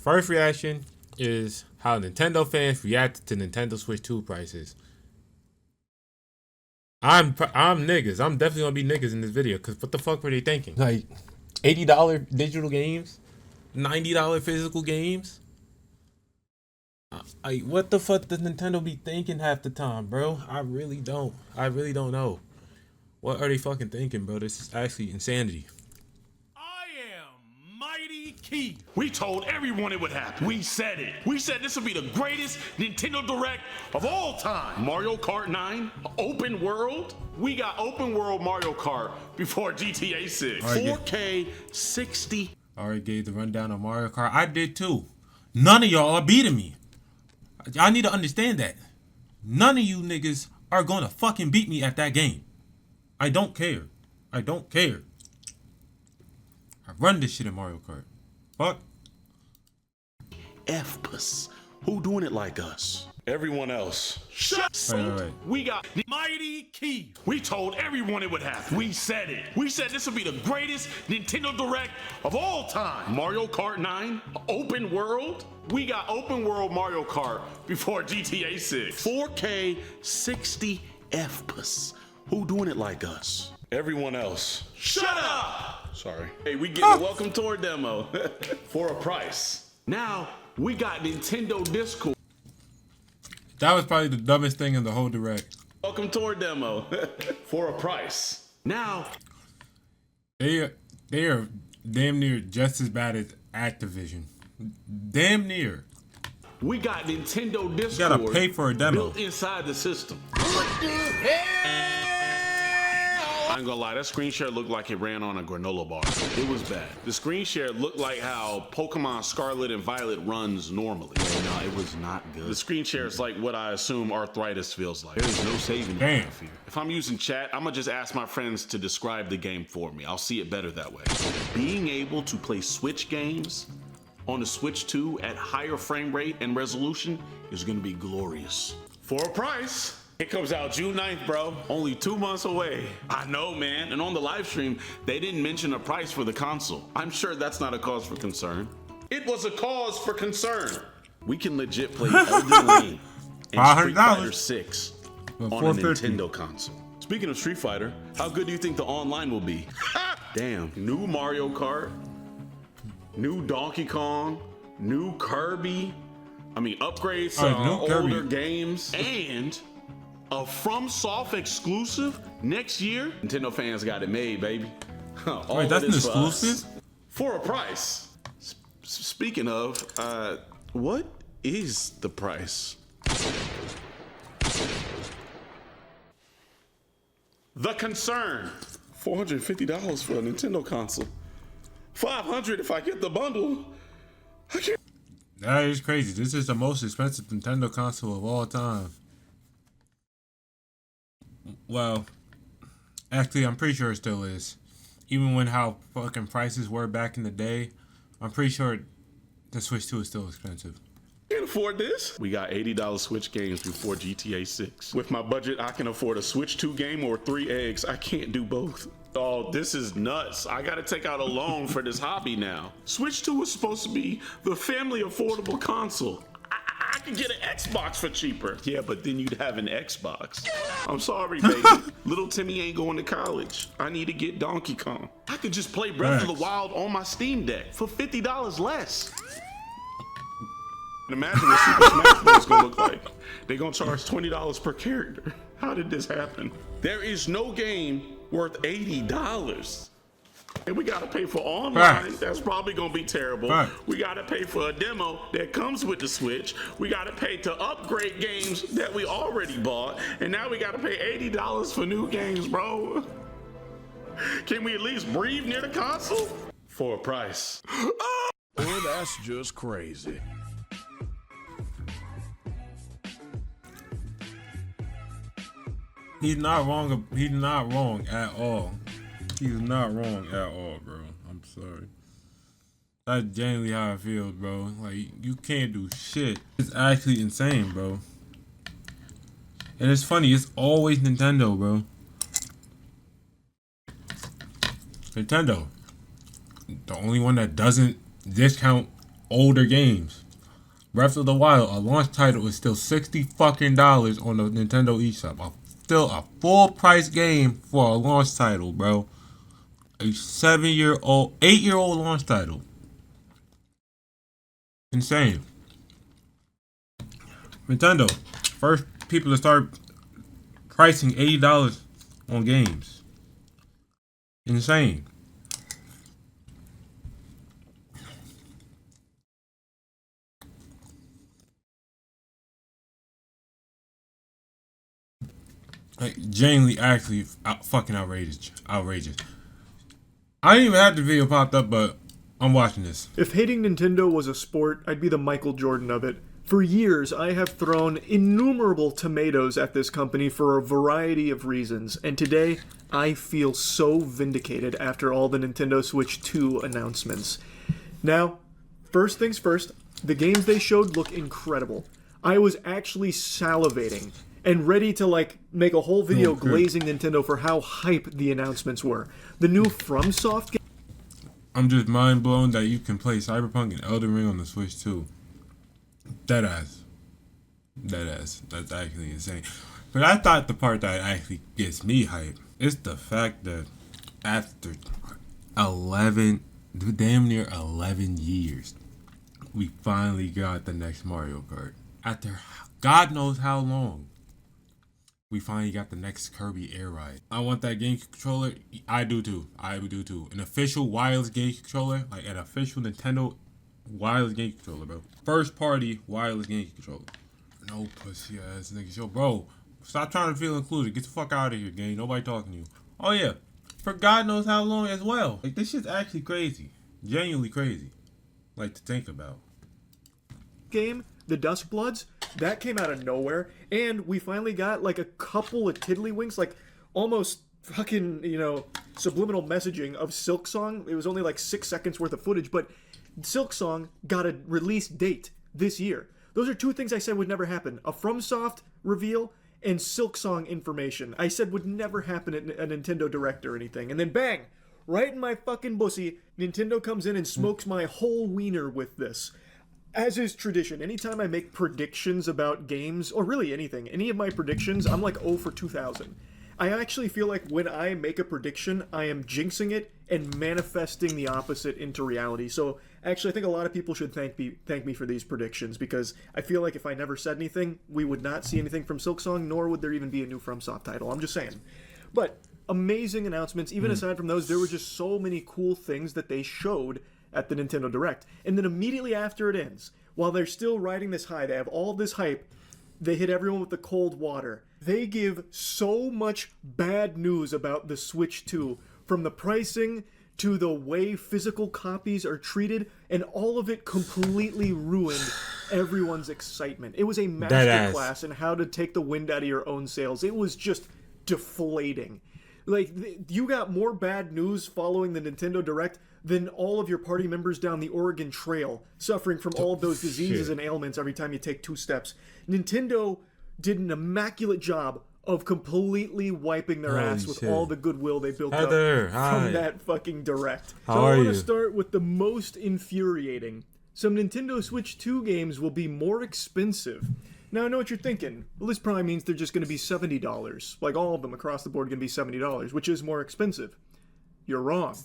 First reaction is how Nintendo fans reacted to Nintendo Switch 2 prices. I'm niggas. I'm definitely gonna be niggas in this video because what the fuck were they thinking? Like $80 digital games, $90 physical games. Like what the fuck does Nintendo be thinking half the time, bro? I really don't know. What are they fucking thinking, bro? This is actually insanity. Mighty Key. We told everyone it would happen. We said it. We said this would be the greatest Nintendo Direct of all time. Mario Kart 9, open world. We got open world Mario Kart before GTA 6. 4K 60. I already gave the rundown on Mario Kart. I did too. None of y'all are beating me. I need to understand that. None of you niggas are gonna fucking beat me at that game. I don't care. I don't care. I run this shit in Mario Kart. Fuck. FPUS. Who doing it like us? Everyone else. Shut Right. We got Mighty Key. We told everyone it would happen. We said it. We said this would be the greatest Nintendo Direct of all time. Mario Kart 9, open world. We got open world Mario Kart before GTA 6. 4K 60 FPUS. Who doing it like us? Everyone else. Shut up! Sorry. Hey, we getting a welcome tour demo for a price. Now, we got Nintendo Discord. That was probably the dumbest thing in the whole Direct. Welcome tour demo for a price. Now, They are damn near just as bad as Activision. Damn near. we got Nintendo Discord. You gotta pay for a demo. built inside the system. What the hell? I ain't gonna lie, that screen share looked like it ran on a granola bar. It was bad. The screen share looked like how Pokemon Scarlet and Violet runs normally. No, it was not good. The screen share is like what I assume arthritis feels like. There is no saving it Damn. here. If I'm using chat, I'm gonna just ask my friends to describe the game for me. I'll see it better that way. Being able to play Switch games on the Switch 2 at higher frame rate and resolution is gonna be glorious. For a price. It comes out June 9th, bro. Only 2 months away. I know, man. And on the live stream, they didn't mention a price for the console. I'm sure that's not a cause for concern. It was a cause for concern. We can legit play Elden Ring and Street Fighter 6 on a Nintendo console. Speaking of Street Fighter, how good do you think the online will be? Damn, new Mario Kart, new Donkey Kong, new Kirby. I mean, upgrades to older games, and a FromSoft exclusive next year. Nintendo fans got it made, baby. Wait, that's an exclusive? For a price. Speaking of, what is the price? The concern. $450 for a Nintendo console. $500 if I get the bundle. I can't. That is crazy. This is the most expensive Nintendo console of all time. Well, actually, I'm pretty sure it still is. Even when how fucking prices were back in the day, I'm pretty sure the Switch 2 is still expensive. Can't afford this. We got $80 Switch games before GTA 6. With my budget, I can afford a Switch 2 game or 3 eggs. I can't do both. Oh, this is nuts. I gotta take out a loan for this hobby now. Switch 2 was supposed to be the family affordable console. I could get an Xbox for cheaper. Yeah, but then you'd have an Xbox. I'm sorry, baby. Little Timmy ain't going to college. I need to get Donkey Kong. I could just play Breath of the Wild on my Steam Deck for $50 less. Imagine what Super Smash Bros. Gonna look like. They're gonna charge $20 per character. How did this happen? There is no game worth $80. And we gotta pay for online. That's probably gonna be terrible. We gotta pay for a demo that comes with the Switch. We gotta pay to upgrade games that we already bought. And now we gotta pay $80 for new games, bro. Can we at least breathe near the console? For a price. Boy, that's just crazy. He's not wrong. He's not wrong at all. He's not wrong at all, bro. I'm sorry. That's genuinely how I feel, bro. Like, you can't do shit. It's actually insane, bro. And it's funny, it's always Nintendo, bro. Nintendo. The only one that doesn't discount older games. Breath of the Wild, a launch title, is still $60 fucking on the Nintendo eShop. Still a full price game for a launch title, bro. A 7-year-old, 8-year-old launch title. Insane. Nintendo, first people to start pricing $80 on games. Insane. Like, genuinely, actually, fucking outrageous. Outrageous. I didn't even have the video popped up, but I'm watching this. If hating Nintendo was a sport, I'd be the Michael Jordan of it. For years, I have thrown innumerable tomatoes at this company for a variety of reasons, and today, I feel so vindicated after all the Nintendo Switch 2 announcements. Now, first things first, the games they showed look incredible. I was actually salivating and ready to make a whole video glazing Nintendo for how hype the announcements were. The new FromSoft game. I'm just mind blown that you can play Cyberpunk and Elden Ring on the Switch too. Deadass. That's actually insane. But I thought the part that actually gets me hype is the fact that after 11, damn near 11 years, we finally got the next Mario Kart. After God knows how long, we finally got the next Kirby Air Ride. I want that game controller. I do too. An official wireless game controller, like an official Nintendo wireless game controller, bro. First party wireless game controller. No pussy ass niggas. Yo, bro, stop trying to feel included. Get the fuck out of here, gang. Nobody talking to you. Oh yeah, for God knows how long as well. Like, this shit's actually crazy. Genuinely crazy. Like, to think about. Game, the Duskbloods, that came out of nowhere, and we finally got like a couple of tiddlywinks, like almost fucking, subliminal messaging of Silksong. It was only like 6 seconds worth of footage, but Silksong got a release date this year. Those are two things I said would never happen. A FromSoft reveal and Silksong information I said would never happen at a Nintendo Direct or anything. And then bang, right in my fucking bussy, Nintendo comes in and smokes my whole wiener with this. As is tradition, anytime I make predictions about games, or really anything, any of my predictions, I'm like 0 for 2000. I actually feel like when I make a prediction, I am jinxing it and manifesting the opposite into reality. So actually, I think a lot of people should thank me for these predictions, because I feel like if I never said anything, we would not see anything from Silksong, nor would there even be a new FromSoft title. I'm just saying. But amazing announcements. Even aside from those, there were just so many cool things that they showed at the Nintendo Direct. And then immediately after it ends, while they're still riding this high, they have all this hype, they hit everyone with the cold water. They give so much bad news about the Switch 2, from the pricing to the way physical copies are treated, and all of it completely ruined everyone's excitement. It was a masterclass in how to take the wind out of your own sails. It was just deflating. Like, you got more bad news following the Nintendo Direct than all of your party members down the Oregon Trail, suffering from all of those diseases and ailments every time you take 2 steps. Nintendo did an immaculate job of completely wiping their ass with all the goodwill they built up from that fucking Direct. So I want to start with the most infuriating. Some Nintendo Switch 2 games will be more expensive. Now, I know what you're thinking. Well, this probably means they're just going to be $70. Like, all of them across the board are going to be $70, which is more expensive. You're wrong.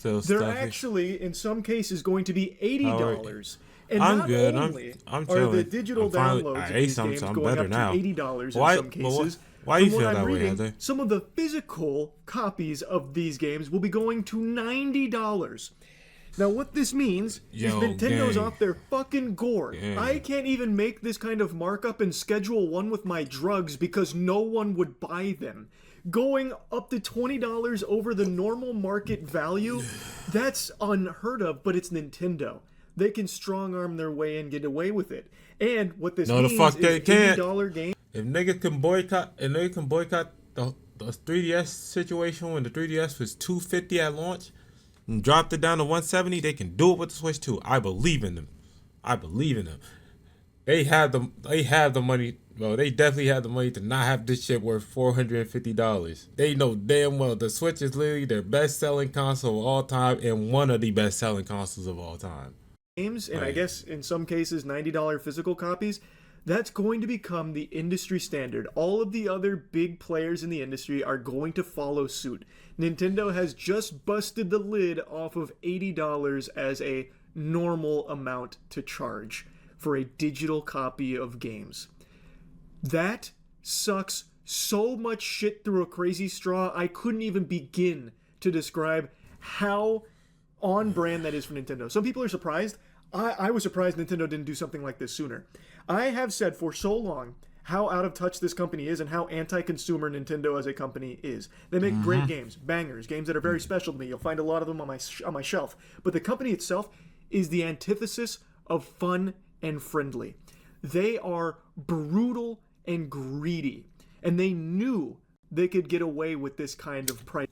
They're actually, in some cases, going to be $80. And I'm not good. only I'm are the digital downloads of these games going up to $80 in some cases. Why you feel that way, Heather? Some of the physical copies of these games will be going to $90. Now, what this means is Nintendo's off their fucking gourd. I can't even make this kind of markup in Schedule 1 with my drugs because no one would buy them. Going up to $20 over the normal market value, that's unheard of, but it's Nintendo. They can strong-arm their way and get away with it. And what this means is $80 game. If niggas can boycott, the 3DS situation when the 3DS was $250 at launch and dropped it down to $170, they can do it with the Switch 2. I believe in them. They have the money. Well, they definitely have the money to not have this shit worth $450. They know damn well the Switch is literally their best-selling console of all time and one of the best-selling consoles of all time. games, and I Right. guess in some cases $90 physical copies, that's going to become the industry standard. All of the other big players in the industry are going to follow suit. Nintendo has just busted the lid off of $80 as a normal amount to charge for a digital copy of games. That sucks so much shit through a crazy straw. I couldn't even begin to describe how on brand that is for Nintendo. Some people are surprised. I was surprised Nintendo didn't do something like this sooner. I have said for so long how out of touch this company is and how anti-consumer Nintendo as a company is. They make great games, bangers, games that are very special to me. You'll find a lot of them on my shelf. But the company itself is the antithesis of fun and friendly. They are brutal and greedy, and they knew they could get away with this kind of price.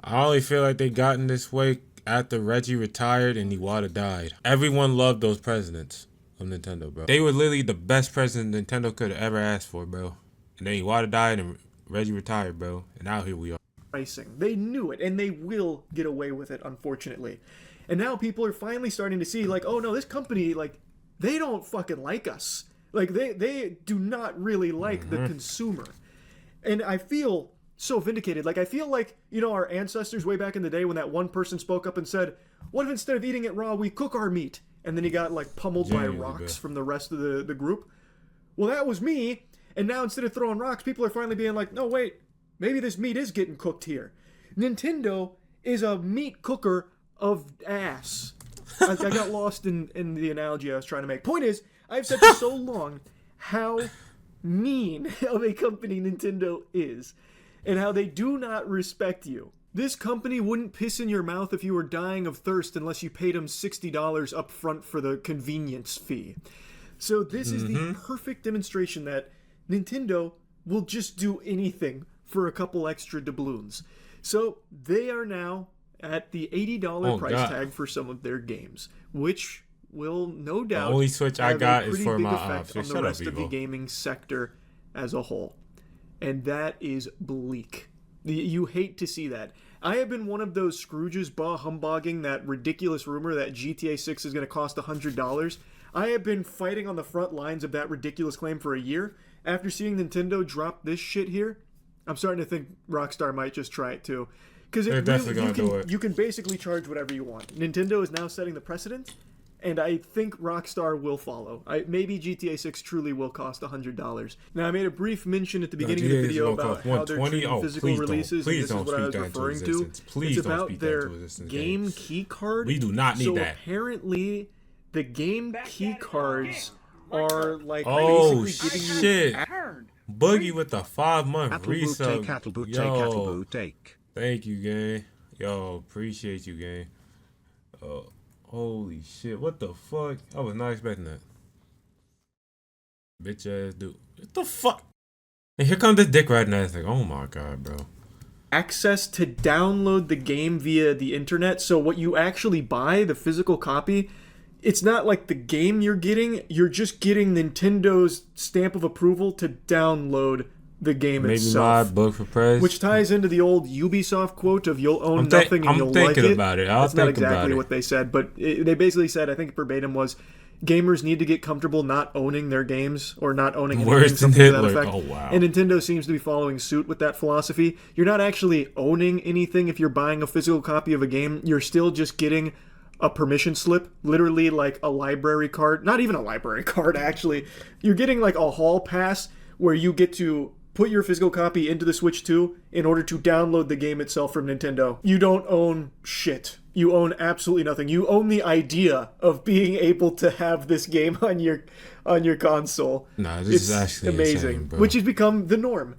I only feel like they gotten this way after Reggie retired and Iwata died. Everyone loved those presidents of Nintendo, bro. They were literally the best president Nintendo could have ever asked for, bro. And then Iwata died and Reggie retired, bro. And now here we are. Pricing. They knew it, and they will get away with it, unfortunately. And now people are finally starting to see, like, oh no, this company, like, they don't fucking like us. Like, they do not really like the consumer. And I feel so vindicated. Like, I feel like, you know, our ancestors way back in the day when that one person spoke up and said, what if instead of eating it raw, we cook our meat? And then he got, like, pummeled by rocks from the rest of the group. Well, that was me. And now instead of throwing rocks, people are finally being like, no, wait, maybe this meat is getting cooked here. Nintendo is a meat cooker of ass. I got lost in the analogy I was trying to make. Point is, I've said for so long how mean of a company Nintendo is and how they do not respect you. This company wouldn't piss in your mouth if you were dying of thirst unless you paid them $60 up front for the convenience fee. So this is the perfect demonstration that Nintendo will just do anything for a couple extra doubloons. So they are now at the $80 price tag for some of their games, which will no doubt The only Switch I have got a is pretty for big my effect on Shut the up, rest of the Evo. gaming sector as a whole. And that is bleak. You hate to see that. I have been one of those Scrooges humbugging that ridiculous rumor that GTA 6 is going to cost $100. I have been fighting on the front lines of that ridiculous claim for a year. After seeing Nintendo drop this shit here, I'm starting to think Rockstar might just try it too. Because you can basically charge whatever you want. Nintendo is now setting the precedent, and I think Rockstar will follow. Maybe GTA 6 truly will cost $100. Now, I made a brief mention at the beginning of the video about how they're treating physical releases, and this is what I was referring to. It's about their game key card. We do not need that. So apparently, the game key cards are like Oh, basically giving you shit. Boogie with the 5-month resub. Yo, take. thank you, gang. Yo, appreciate you, gang. Holy shit, what the fuck? I was not expecting that. Bitch ass dude. What the fuck? And here comes this dick riding ass. Like, oh my god, bro. access to download the game via the internet. So what you actually buy, the physical copy, it's not like the game you're just getting Nintendo's stamp of approval to download the game itself. Maybe my book for press. Which ties into the old Ubisoft quote of you'll own nothing and you'll like it. I'm thinking about it. That's not exactly what they said, but they basically said, I think verbatim was, gamers need to get comfortable not owning their games or not owning anything, Worse than something to that Hitler. effect. Oh, wow. And Nintendo seems to be following suit with that philosophy. You're not actually owning anything if you're buying a physical copy of a game. You're still just getting a permission slip, literally like a library card. Not even a library card, actually. You're getting like a hall pass where you get to put your physical copy into the Switch 2 in order to download the game itself from Nintendo. You don't own shit. You own absolutely nothing. You own the idea of being able to have this game on your console. Nah, this is actually amazing, insane, bro. which has become the norm.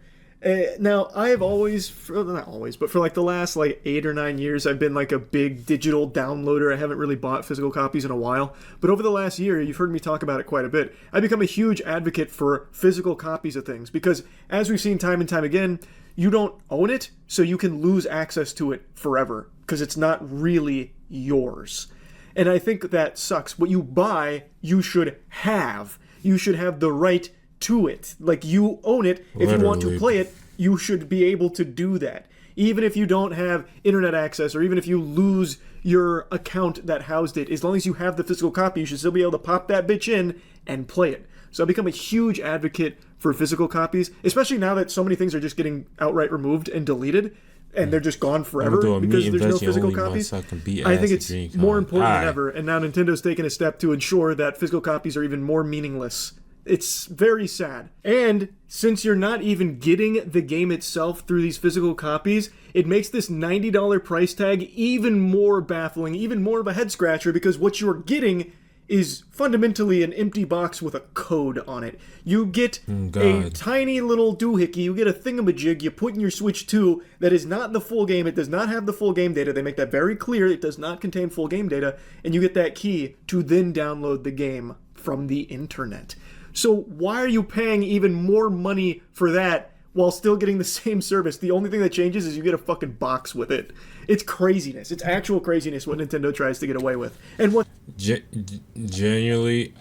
Now, I have always, not always, but for like the last like 8 or 9 years, I've been like a big digital downloader. I haven't really bought physical copies in a while. But over the last year, you've heard me talk about it quite a bit. I've become a huge advocate for physical copies of things because, as we've seen time and time again, you don't own it, so you can lose access to it forever because it's not really yours. And I think that sucks. What you buy, you should have. You should have the right to it. Like, you own it. If you want to play it, you should be able to do that. Even if you don't have internet access, or even if you lose your account that housed it. As long as you have the physical copy, you should still be able to pop that bitch in and play it. So I've become a huge advocate for physical copies, especially now that so many things are just getting outright removed and deleted, and they're just gone forever because there's no physical copies. I think it's more important than ever, and now Nintendo's taken a step to ensure that physical copies are even more meaningless. It's very sad. And since you're not even getting the game itself through these physical copies, it makes this $90 price tag even more baffling, even more of a head scratcher, because what you're getting is fundamentally an empty box with a code on it. You get a tiny little doohickey, you get a thingamajig you put in your Switch 2 that is not in the full game. It does not have the full game data. They make that very clear. It does not contain full game data. And you get that key to then download the game from the internet. So why are you paying even more money for that while still getting the same service? The only thing that changes is you get a fucking box with it. It's craziness. It's actual craziness what Nintendo tries to get away with. And what genuinely,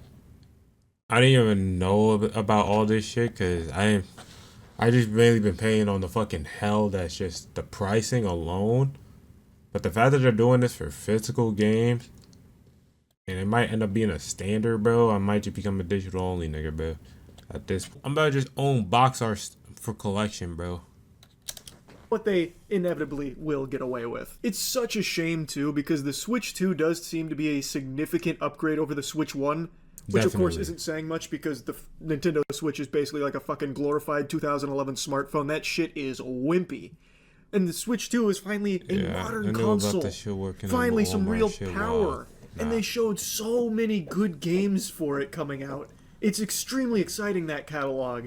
I didn't even know about all this shit because I just really been paying on the fucking hell that's just the pricing alone. But the fact that they're doing this for physical games, and it might end up being a standard, bro. I might just become a digital only nigga, bro. At this point, I'm about to just own box art for collection, bro. What they inevitably will get away with. It's such a shame, too, because the Switch 2 does seem to be a significant upgrade over the Switch 1, which of course isn't saying much because the Nintendo Switch is basically like a fucking glorified 2011 smartphone. That shit is wimpy. And the Switch 2 is finally a modern console. Finally some real power. And they showed so many good games for it coming out. It's extremely exciting, that catalog.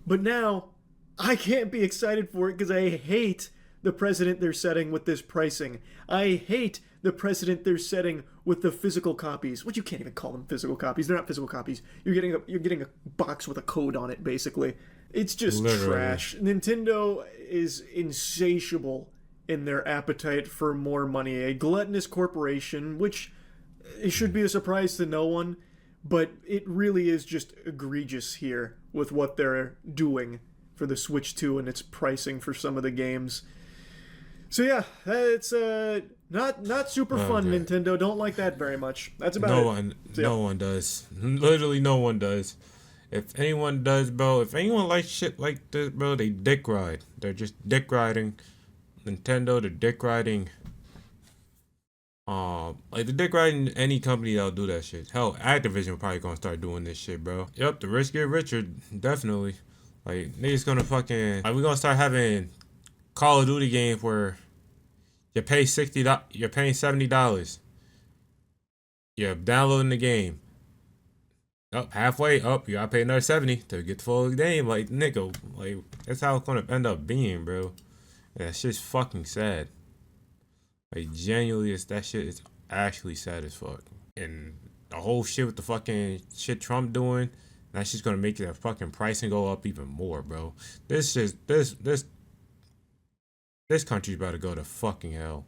But now, I can't be excited for it because I hate the precedent they're setting with this pricing. I hate the precedent they're setting with the physical copies. Which you can't even call them physical copies. They're not physical copies. You're getting a box with a code on it, basically. It's just trash. Nintendo is insatiable in their appetite for more money. A gluttonous corporation, which it should be a surprise to no one, but it really is just egregious here with what they're doing for the Switch 2 and its pricing for some of the games. So yeah, it's not super fun, Nintendo. Don't like that very much. That's about it. No one does. Literally no one does. If anyone does, bro, if anyone likes shit like this, bro, they dick ride. They're just dick riding Nintendo, they're dick riding like the dick riding any company that'll do that shit. Hell, Activision probably gonna start doing this shit, bro. Yep, the rich get richer, definitely. Like niggas gonna fucking like we gonna start having Call of Duty games where you pay you're paying $70. You're downloading the game. Up halfway up, you gotta pay another $70 to get the full game. Like nigga, like that's how it's gonna end up being, bro. Yeah, that shit's fucking sad. Like, genuinely, that shit is actually sad as fuck. And the whole shit with the fucking shit Trump doing, that's just gonna make that fucking pricing go up even more, bro. This country's about to go to fucking hell.